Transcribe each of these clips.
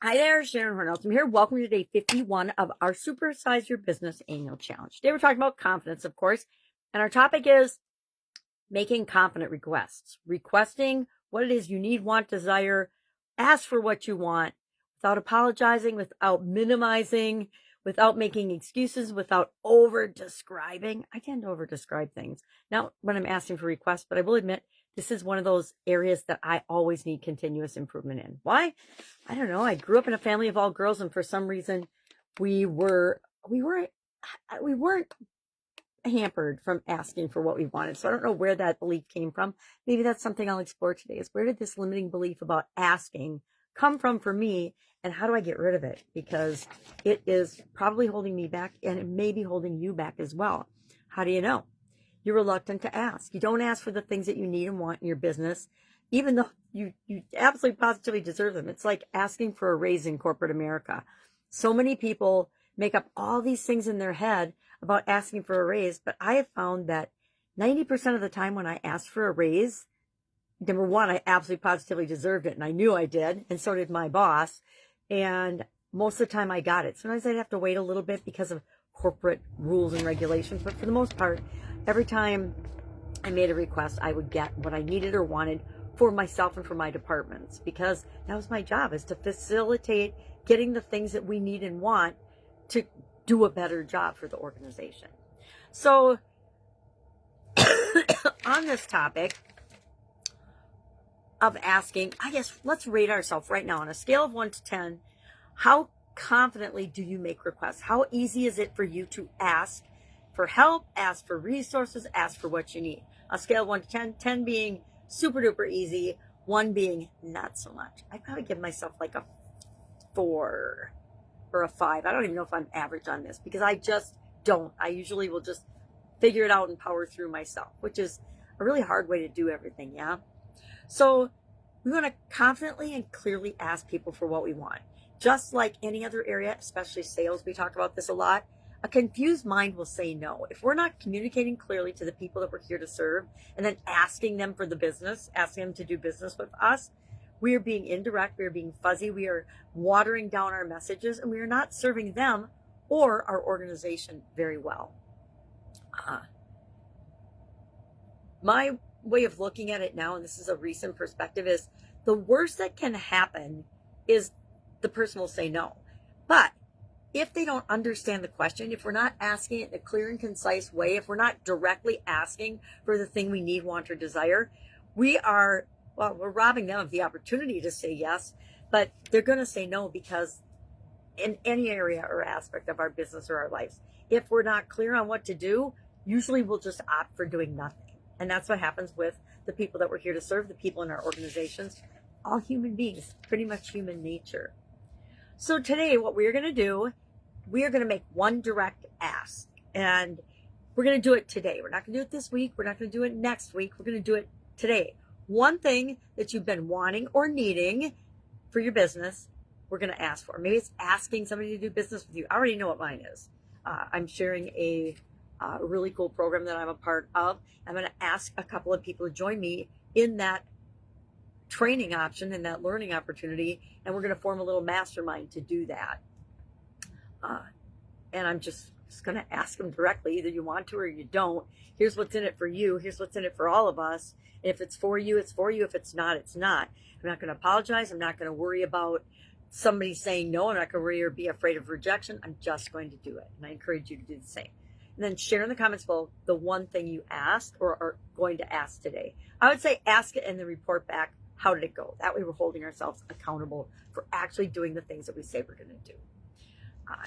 Hi there, Sharon Horne-Ellstrom here. Welcome to day 51 of our Supersize Your Business Annual Challenge. Today we're talking about confidence, of course, and our topic is making confident requests. Requesting what it is you need, want, desire. Ask for what you want without apologizing, without minimizing, without making excuses, without over-describing. I tend to over-describe things, not when I'm asking for requests, but I will admit this is one of those areas that I always need continuous improvement in. Why? I don't know. I grew up in a family of all girls, and for some reason, we weren't hampered from asking for what we wanted. So I don't know where that belief came from. Maybe that's something I'll explore today. Is where did this limiting belief about asking come from for me, and how do I get rid of it? Because it is probably holding me back, and it may be holding you back as well. How do you know? You're reluctant to ask. You don't ask for the things that you need and want in your business, even though you absolutely positively deserve them. It's like asking for a raise in corporate America. So many people make up all these things in their head about asking for a raise, but I have found that 90% of the time when I asked for a raise, number one, I absolutely positively deserved it, and I knew I did, and so did my boss, and most of the time I got it. Sometimes I'd have to wait a little bit because of corporate rules and regulations, but for the most part, every time I made a request, I would get what I needed or wanted for myself and for my departments, because that was my job, is to facilitate getting the things that we need and want to do a better job for the organization. So on this topic of asking, I guess let's rate ourselves right now on a scale of 1 to 10. How confidently do you make requests? How easy is it for you to ask for help, ask for resources, ask for what you need? A scale of 1 to 10, 10 being super duper easy, 1 being not so much. I probably give myself like a 4 or a 5. I don't even know if I'm average on this, because I just don't. I usually will just figure it out and power through myself, which is a really hard way to do everything, yeah? So we want to confidently and clearly ask people for what we want. Just like any other area, especially sales, we talk about this a lot. A confused mind will say no. If we're not communicating clearly to the people that we're here to serve, and then asking them for the business, asking them to do business with us, we are being indirect, we are being fuzzy, we are watering down our messages, and we are not serving them or our organization very well. My way of looking at it now, and this is a recent perspective, is the worst that can happen is the person will say no. But if they don't understand the question, if we're not asking it in a clear and concise way, if we're not directly asking for the thing we need, want, or desire, we're robbing them of the opportunity to say yes, but they're going to say no, because in any area or aspect of our business or our lives, if we're not clear on what to do, usually we'll just opt for doing nothing. And that's what happens with the people that we're here to serve, the people in our organizations, all human beings, pretty much human nature. So today, what we're going to do, we are going to make one direct ask, and we're going to do it today. We're not going to do it this week. We're not going to do it next week. We're going to do it today. One thing that you've been wanting or needing for your business, we're going to ask for. Maybe it's asking somebody to do business with you. I already know what mine is. I'm sharing a really cool program that I'm a part of. I'm going to ask a couple of people to join me in that training option and that learning opportunity, and we're going to form a little mastermind to do that. And I'm just going to ask them directly, either you want to or you don't. Here's what's in it for you. Here's what's in it for all of us. And if it's for you, it's for you. If it's not, it's not. I'm not going to apologize. I'm not going to worry about somebody saying no. I'm not going to worry or be afraid of rejection. I'm just going to do it. And I encourage you to do the same. And then share in the comments below the one thing you asked or are going to ask today. I would say ask it and then report back, how did it go? That way we're holding ourselves accountable for actually doing the things that we say we're going to do.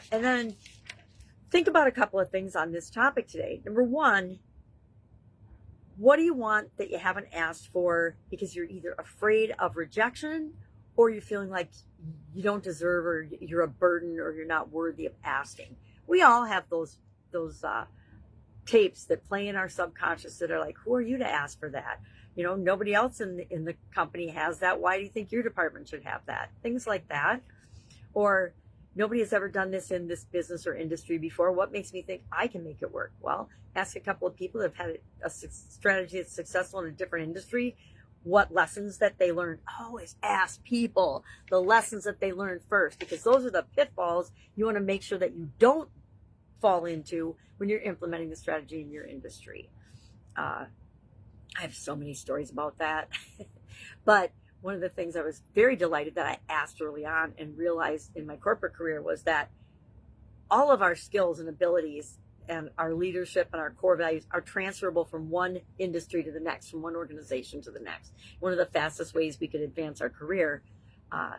And then think about a couple of things on this topic today. Number one, what do you want that you haven't asked for because you're either afraid of rejection, or you're feeling like you don't deserve, or you're a burden, or you're not worthy of asking? We all have those tapes that play in our subconscious that are like, who are you to ask for that? You know, nobody else in the company has that. Why do you think your department should have that? Things like that. Or nobody has ever done this in this business or industry before. What makes me think I can make it work? Well, ask a couple of people that have had a strategy that's successful in a different industry. what lessons that they learned. Always ask people the lessons that they learned first, because those are the pitfalls you want to make sure that you don't fall into when you're implementing the strategy in your industry. I have so many stories about that. But one of the things I was very delighted that I asked early on and realized in my corporate career was that all of our skills and abilities and our leadership and our core values are transferable from one industry to the next, from one organization to the next. One of the fastest ways we could advance our career. I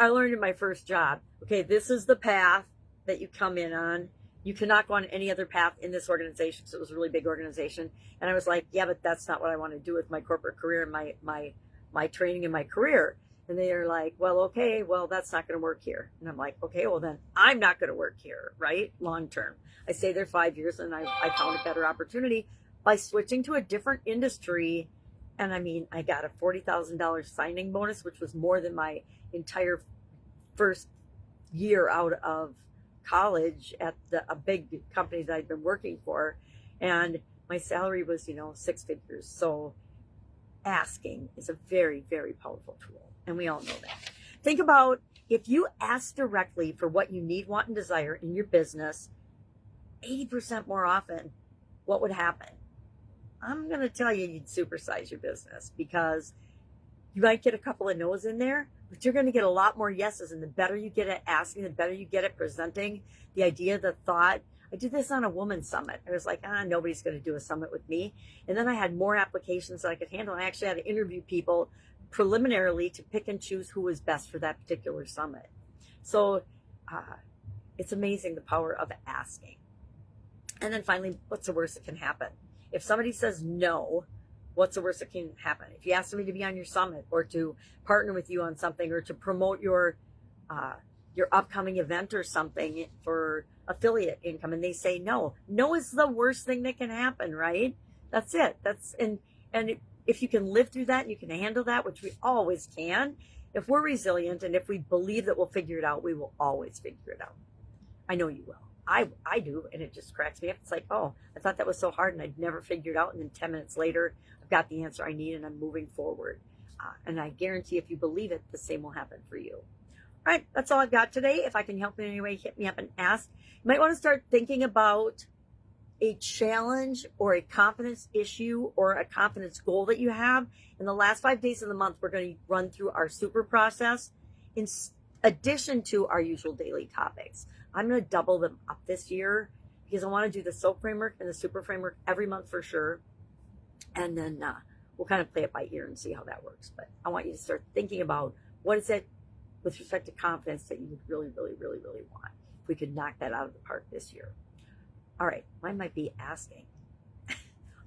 learned in my first job, okay, this is the path that you come in on. You cannot go on any other path in this organization. So it was a really big organization. And I was like, yeah, but that's not what I want to do with my corporate career and my training and my career. And they are like, well, okay, well, that's not going to work here. And I'm like, okay, well, then I'm not going to work here, right? Long term. I stayed there 5 years and I found a better opportunity by switching to a different industry. And I mean, I got a $40,000 signing bonus, which was more than my entire first year out of college at a big company that I'd been working for. And my salary was, 6 figures. So asking is a very, very powerful tool. And we all know that. Think about if you ask directly for what you need, want, and desire in your business 80% more often, what would happen? I'm going to tell you, you'd supersize your business, because you might get a couple of no's in there, but you're going to get a lot more yeses. And the better you get at asking, the better you get at presenting the idea, the thought. I did this on a women's summit. I was like, nobody's going to do a summit with me. And then I had more applications that I could handle. I actually had to interview people preliminarily to pick and choose who was best for that particular summit. So it's amazing the power of asking. And then finally, what's the worst that can happen? If somebody says no, what's the worst that can happen? If you ask somebody to be on your summit or to partner with you on something or to promote your upcoming event or something for affiliate income, and they say no is the worst thing that can happen, right? That's it. And if you can live through that and you can handle that, which we always can, if we're resilient and if we believe that we'll figure it out, we will always figure it out. I know you will. I do, and it just cracks me up. It's like, oh, I thought that was so hard and I'd never figured it out, and then 10 minutes later, I've got the answer I need and I'm moving forward. And I guarantee if you believe it, the same will happen for you. All right, that's all I've got today. If I can help in any way, hit me up and ask. You might want to start thinking about a challenge or a confidence issue or a confidence goal that you have. In the last 5 days of the month, we're going to run through our super process in addition to our usual daily topics. I'm going to double them up this year because I want to do the SOAP framework and the super framework every month for sure. And then we'll kind of play it by ear and see how that works. But I want you to start thinking about what is it with respect to confidence that you would really, really, really, really want. If we could knock that out of the park this year. All right, mine might be asking. All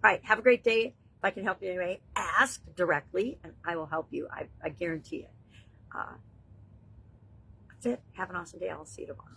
right, have a great day. If I can help you anyway, ask directly and I will help you. I guarantee it. That's it. Have an awesome day. I'll see you tomorrow.